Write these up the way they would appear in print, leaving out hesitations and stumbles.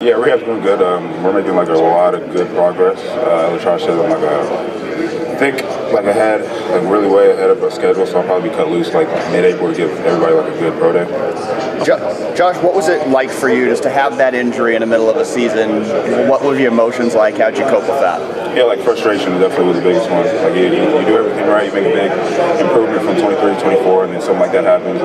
Yeah, rehab's been good. We're making like a lot of good progress. Josh said I'm like really way ahead of our schedule, so I'll probably be cut loose like mid-April to give everybody like a good pro day. Josh, what was it like for you just to have that injury in the middle of a season? What were your emotions like? How'd you cope with that? Yeah, like frustration definitely was the biggest one. Like you do everything right, you make a big improvement from 23 to 24, and then something like that happens.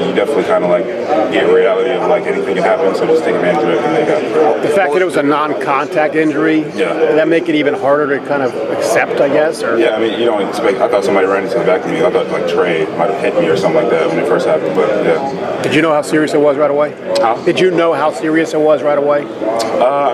You definitely kind of like get reality of like anything can happen, so just take advantage of everything they got. The fact that it was a non-contact injury, did that make it even harder to kind of accept, I guess? Or? Yeah, I mean, you don't expect. I thought somebody ran into the back of me. I thought like Trey might have hit me or something like that when it first happened. But yeah. Did you know how serious it was right away? Huh? Did you know how serious it was right away? I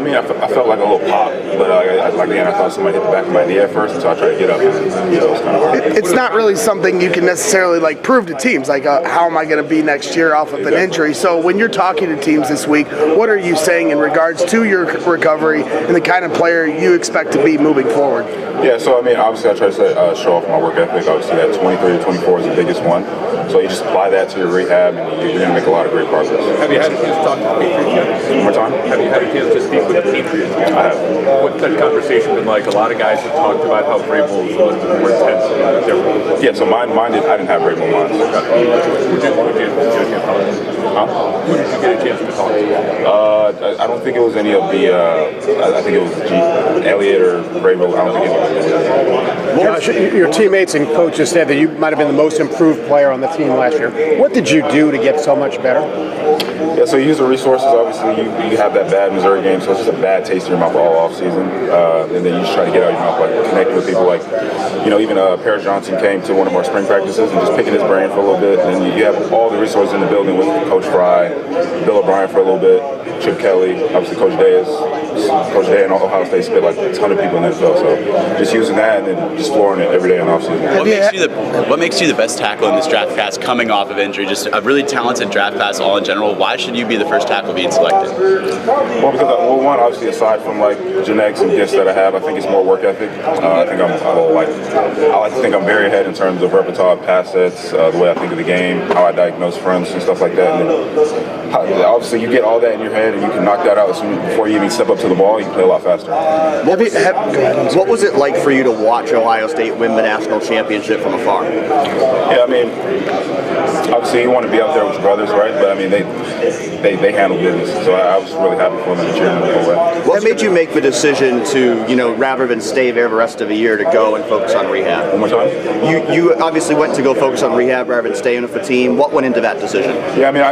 mean, I felt like a little pop, but I thought somebody hit the back of my knee at first, and so I tried to get up. And, it was kind of hard. It's not really something you can necessarily like prove to teams. Like, how am I going to be next year off of an injury? So when you're talking to teams this week, what are you saying in regards to your recovery and the kind of player you expect to be moving forward? Yeah, so I mean, obviously I try to show off my work ethic. Obviously that 23 to 24 is the biggest one. So you just apply that to your rehab, and you're going to make a lot of great progress. Have you had a chance to talk to the Patriots? One more time? Have you had a chance to speak with the Patriots? I have. What's that conversation been like? A lot of guys have talked about how Vrabel is a little bit more intense and different. Yeah, so I didn't have Vrabel mine. Would you get a chance to talk to? Huh? Who did you get a chance to talk to? I don't think it was any of the. I think it was Elliott or Vrabel. I don't think it was. Josh, your teammates and coaches said that you might have been the most improved player on the team last year. What did you do to get so much better? Yeah, so you use the resources. Obviously, you have that bad Missouri game, so it's just a bad taste in your mouth all offseason. And then you just try to get out of your mouth, like connecting with people like, even Paris Johnson came to one of our spring practices and just picking his brain for a little bit. And then you have all the resources in the building with Coach Fry, Bill O'Brien for a little bit, Chip Kelly, obviously Coach Day and Ohio State spit like a ton of people in the NFL. So just using that and then just flooring it every day in the offseason. What makes you the best tackle in this draft class coming off of injury? Just a really talented draft class all in general. Why should you be the first tackle being selected? Well, because one, obviously, aside from like genetics and gifts that I have, I think it's more work ethic. I like to think I'm very ahead in terms of repertoire, pass sets, the way I think of the game, how I diagnose fronts and stuff like that. And then, obviously, you get all that in your head and you can knock that out before you even step up to the ball. You can play a lot faster. What was it like for you to watch Ohio State win the national championship from afar? Yeah, I mean, obviously you want to be out there with your brothers, right? But I mean, they handle business, so I was really happy for them to cheer them the whole way. What made you make the decision to, rather than stay there the rest of the year, to go and focus on rehab? One more time? You obviously went to go focus on rehab rather than staying with the team. What went into that decision? Yeah, I mean,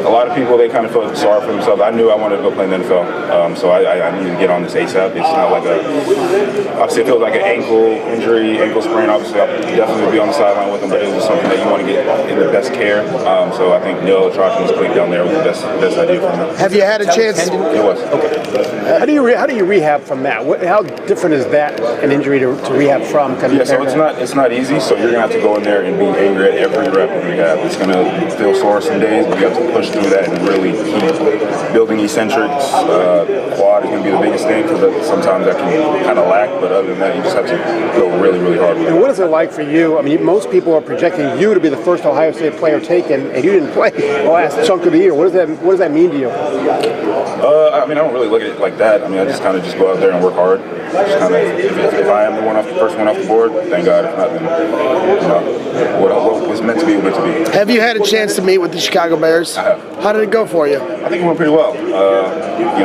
a lot of people, they kind of felt sorry for themselves. I knew I wanted to go play in the NFL, so I needed to get on this ASAP. It's not like obviously it feels like an ankle sprain. Obviously, I definitely would be on the sideline with them, but it was something that you want to get in the best care. So I think Neil Trotman's click down there was the best idea for me. Have you had a chance? It was. Okay. How do you rehab from that? How different is that an injury to rehab from? Yeah, so it's not easy. So you're gonna have to go in there and be angry at every rep in rehab. It's gonna feel sore some days, but you have to push through that and really keep building eccentrics. Quad is gonna be the biggest thing because sometimes that can kind of lack. But other than that, you just have to go really, really hard with it. And what is it like for you? I mean, most people are projecting you to be the first Ohio State player taken, and you didn't play the last chunk of the year. What does that mean to you? I mean, I don't really look at it like that. I mean, I just kind of just go out there and work hard. Just kind of, if I am the first one off the board, thank God. If not, then what was meant to be was meant to be. Have you had a chance to meet with the Chicago Bears? I have. How did it go for you? I think it went pretty well.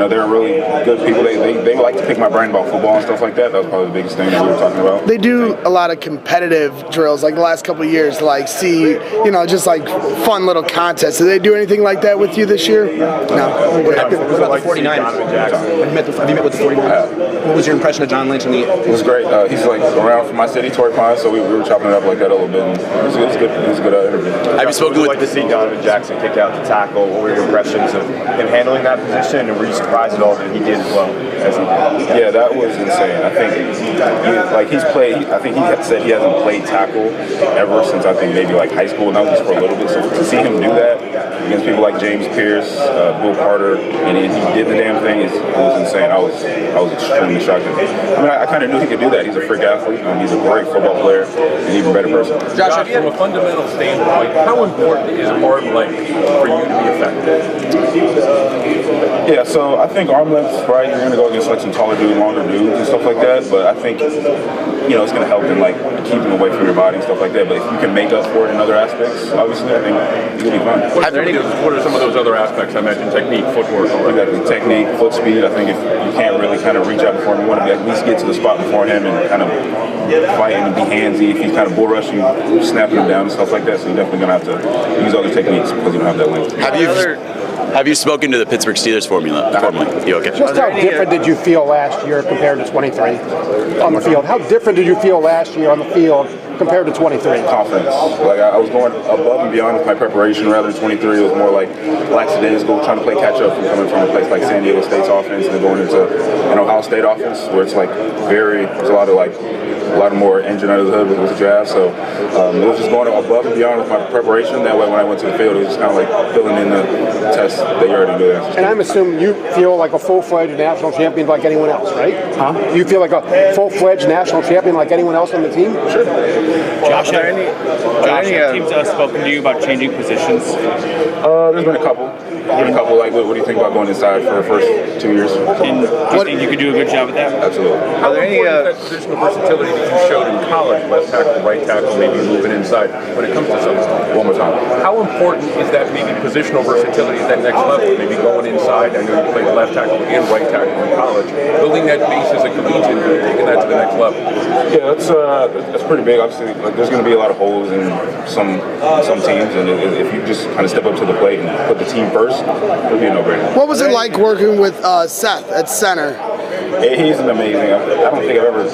They're really good people. They like to pick my brain about football and stuff like that. That was probably the biggest thing that we were talking about. They do a lot of competitive drills, like the last couple of years, like just like fun little contests. Did they do anything like that with you this year? No. What about the 49ers? Have you met with the 49ers? What was your impression of John Lynch in the end? It was great. He's like around from my city, Torrey Pines, so we were chopping it up like that a little bit. And it was good. It was a good interview. Have you spoken with? Like to see Donovan Jackson kick out the tackle. What were your impressions of him handling that position, and were you surprised at all that he did as well as he did? Yeah, that was insane. I think he's played. I think he said he hasn't played tackle ever since I think maybe like high school, not just for a little bit. So to see him do that against people like James Pierce, Bill Carter, and he did the damn thing. It was insane. I was extremely shocked. I mean, I kind of knew he could do that. He's a freak athlete. He's a great football player, and an even better person. Josh, from a fundamental standpoint, how important is arm length for you to be effective? Yeah, so I think arm length, right, you're going to go against like some taller dudes, longer dudes and stuff like that, but I think, it's going to help in like keeping away from your body and stuff like that, but if you can make up for it in other aspects, obviously I think you'll be fine. What are some of those other aspects? I mentioned technique, footwork, all that. Exactly, technique, foot speed. I think if you can't really kind of reach out before him, you want to at least get to the spot before him and kind of fight and be handsy. If he's kind of bull rushing, snapping him down and stuff like that, so you're definitely going to have to use other techniques because you don't have that length. Have you spoken to the Pittsburgh Steelers formally? You okay? Just how different did you feel last year compared to 23 on the field? How different did you feel last year on the field compared to 23? Confidence. Like I was going above and beyond with my preparation rather than 23. It was more like lackadaisical, trying to play catch up from coming from a place like San Diego State's offense and then going into an Ohio State offense where it's like there's a lot of more engine under the hood with what you have. So it was just going above and beyond with my preparation. That way when I went to the field, it was just kind of like filling in the tests that you already knew. And I'm assuming you feel like a full-fledged national champion like anyone else, right? Huh? You feel like a full-fledged national champion like anyone else on the team? Sure. Josh, have teams spoken to you about changing positions? There's been a couple. Like, what do you think about going inside for the first 2 years? And do you think you could do a good job at that? Absolutely. Are there any positional versatility that you showed in college, left tackle, right tackle, maybe moving inside, when it comes to some stuff? One more time. How important is that maybe positional versatility at that next level? Maybe going inside. I know you played left tackle and right tackle in college. Building that base as a collegiate, taking that to the next level. Yeah, that's pretty big. Obviously, like, there's going to be a lot of holes in some teams, and if you just kind of step up to the plate and put the team first, it'll be a no-brainer. What was it like working with Seth at center? He's an amazing. I don't think I've ever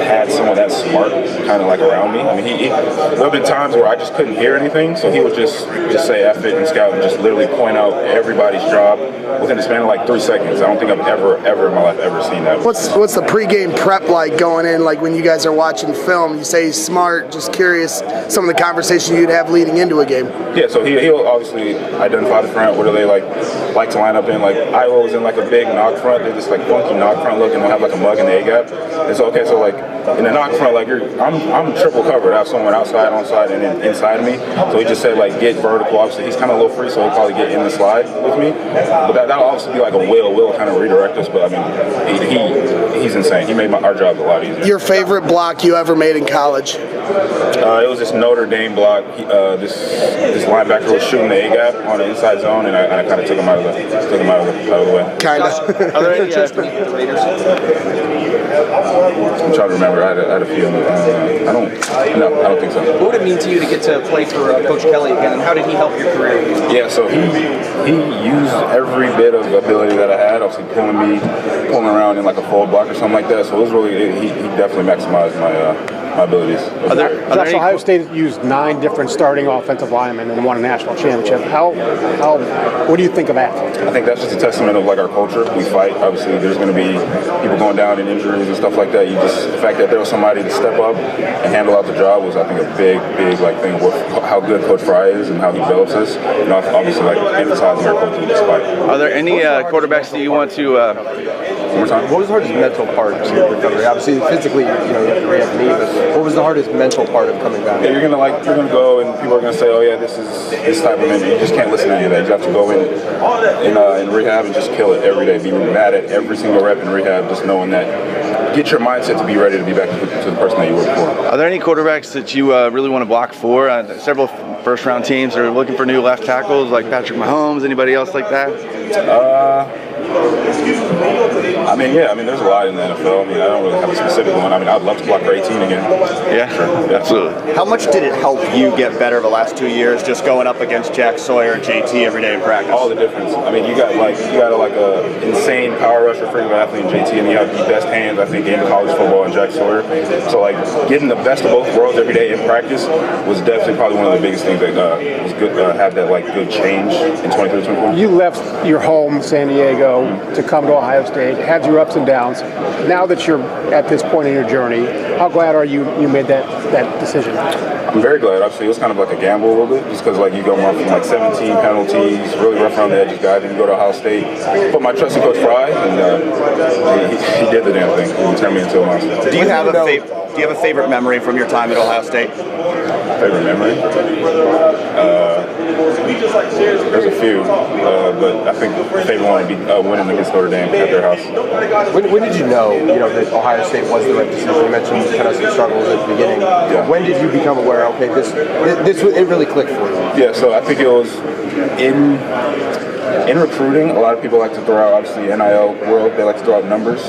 had someone that smart kind of like around me. I mean, there have been times where I just couldn't hear anything, so he would just say F it and scout and just literally point out everybody's job within the span of like 3 seconds. I don't think I've ever in my life ever seen that. What's the pregame prep like going in? Like when you guys are watching film, you say he's smart. Just curious, some of the conversation you'd have leading into a game. Yeah, so he'll obviously identify the front. What do they like to line up in? Like Iowa was in like a big knock front. They're just like funky knock front look, and they'll have like a mug in the A gap. And so so like in the knock front, like I'm triple covered. I have someone outside, onside, and then inside of me. So he just said like get vertical. Obviously he's kind of a little free, so he'll probably get in the slide with me. But that'll obviously be like a will kind of redirect us. But I mean, he's insane. He made our job a lot easier. Your favorite block you ever made in college? It was this Notre Dame block. This linebacker was shooting the A gap on the inside zone, and I kind of took him out of the way. Kind of. Are there any Raiders? I'm trying to remember. I had a few. I don't think so. What would it mean to you to get to play for Coach Kelly again, and how did he help your career? Yeah, so he used every bit of ability that I had. Obviously, pulling around in like a forward block or something like that. So it was really he definitely maximized my abilities. Josh, Ohio State used 9 different starting offensive linemen and won a national championship. What do you think of that? I think that's just a testament of like our culture. We fight. Obviously, there's going to be people going down in injuries and stuff like that. The fact that there was somebody to step up and handle out the job was, I think, a big like thing with how good Coach Fry is and how he develops us. Obviously, like emphasizing our culture with fight. Are there any quarterbacks that you want to? One more time. What was the hardest mental part of your recovery? Obviously, physically, you have to rehab knee, but what was the hardest mental part of coming back? Yeah, you're gonna go and people are gonna say, oh yeah, this is this type of injury. You just can't listen to any of that. You have to go in rehab and just kill it every day. Be mad at every single rep in rehab, just knowing that. Get your mindset to be ready to be back to the person that you were before. Are there any quarterbacks that you really want to block for? Several first-round teams are looking for new left tackles, like Patrick Mahomes. Anybody else like that? There's a lot in the NFL. I don't really have a specific one. I'd love to block for 18 again. Yeah, sure. Absolutely. How much did it help you get better the last 2 years, just going up against Jack Sawyer and JT every day in practice? All the difference. You got a insane power rusher, freaking athlete in JT, and you have the best hands, I think, in college football in Jack Sawyer. So getting the best of both worlds every day in practice was definitely probably one of the biggest things that was good. Have that good change in 23-24. You left your home, San Diego, Chicago to come to Ohio State, had your ups and downs. Now that you're at this point in your journey, how glad are you made that decision? I'm very glad. Obviously, it was kind of like a gamble a little bit, just because like you go from like 17 penalties, really rough around the edges guy, then you go to Ohio State. Put my trust in Coach Fry, and he did the damn thing. He turned me into a monster. Do you have a favorite memory from your time at Ohio State? Favorite memory? There's a few, but I think the favorite one would be winning against Notre Dame at their house. When did you know that Ohio State was the right decision? You mentioned kind of some struggles at the beginning. Yeah. When did you become aware? Okay, this it really clicked for you. Yeah, so I think it was in recruiting. A lot of people like to throw out, obviously, NIL world. They like to throw out numbers.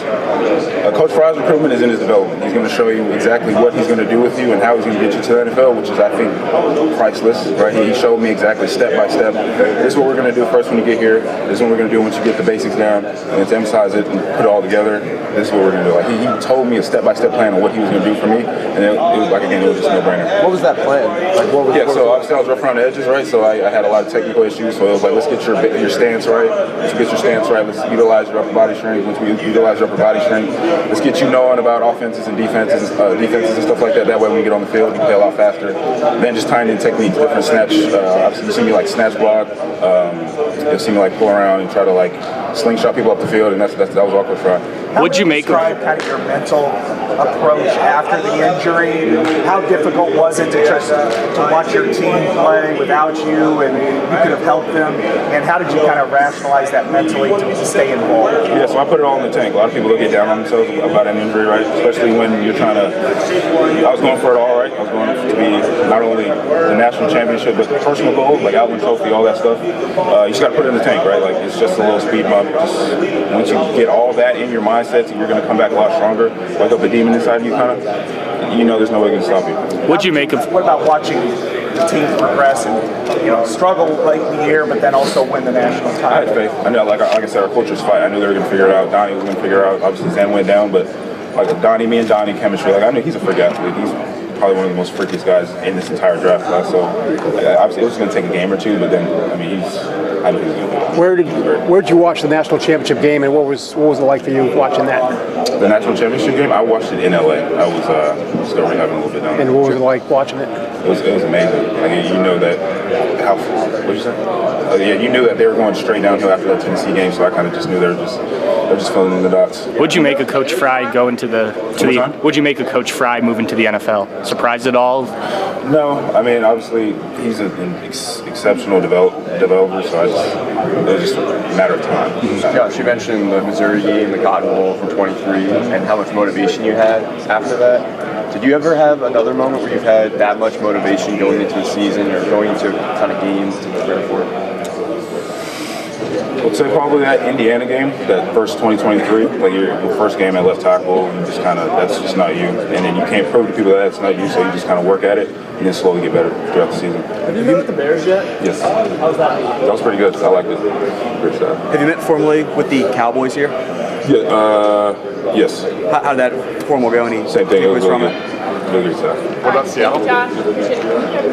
Coach Fry's recruitment is in his development. He's going to show you exactly what he's going to do with you and how he's going to get you to the NFL, which is, I think, priceless. Right? He showed me exactly step by step. This is what we're going to do first when you get here. This is what we're going to do once you get the basics down, and to emphasize it and put it all together. This is what we're going to do. Like he told me a step-by-step plan on what he was going to do for me, and it was like, again, it was just no brainer. What was that plan? Like So obviously I was rough around the edges, right? So I had a lot of technical issues. So it was like, let's get your stance right. Let's get your stance right. Let's utilize your upper body strength. Once we utilize your upper body strength, let's get you knowing about offenses and defenses and stuff like that. That way when you get on the field, you can play a lot faster. Then just tying in techniques, different snatch. Obviously you see me like snatch block. You'll see me like pull around and try to like slingshot people up the field, and that was awkward for me. Would you describe kind of your mental approach after the injury? How difficult was it to watch your team play without you, and you could have helped them? And how did you kind of rationalize that mentally to stay involved? Yeah, so I put it all in the tank. A lot of people will get down on themselves about an injury, right? Especially when you're trying to. I was going for it all, right? I was going to be not only the national championship, but the personal goal, like Outland Trophy, all that stuff. You just got to put it in the tank, right? Like it's just a little speed bump. Just once you get all that in your mindset, you're going to come back a lot stronger. Wake up the demon inside of you, kind of. You know, there's no way to stop you. What'd you make of? What about watching the team progress and struggle late in the year, but then also win the national title? I had faith. I know, like I said, our culture's fight. I knew they were going to figure it out. Donnie was going to figure it out. Obviously, Zen went down, but like me and Donnie chemistry. Like I knew he's a freak athlete. He's probably one of the most freakiest guys in this entire draft class. So obviously, it was going to take a game or two, but then I mean, I knew he was going to do it. Where did you watch the national championship game, and what was it like for you watching that? The national championship game, I watched it in LA. I was still rehabbing a little bit down there. And what was it like watching it? It was amazing. Like you know that what'd you say? Yeah, you knew that they were going straight downhill after that Tennessee game, so I kind of just knew they were just filling in the dots. Would you make a Coach Fry go into Would you make a Coach Fry move into the NFL? Surprised at all? No, I mean obviously he's an exceptional developer, so it was just a matter of time. Josh, you mentioned the Missouri game, the Cotton Bowl from 23, and how much motivation you had after that. Did you ever have another moment where you've had that much motivation going into the season or going into kind of games to prepare for it? I would say probably that Indiana game, that first 2023, like your first game at left tackle, and just kind of, that's just not you. And then you can't prove to people that it's not you, so you just kind of work at it and then slowly get better throughout the season. Have you been with the Bears yet? Yes. How's that? That was pretty good. I liked it. Great stuff. Have you met formally with the Cowboys here? Yeah, yes. How did that formal go? Any same thing. It was really from good. it? Really good stuff. What about Seattle?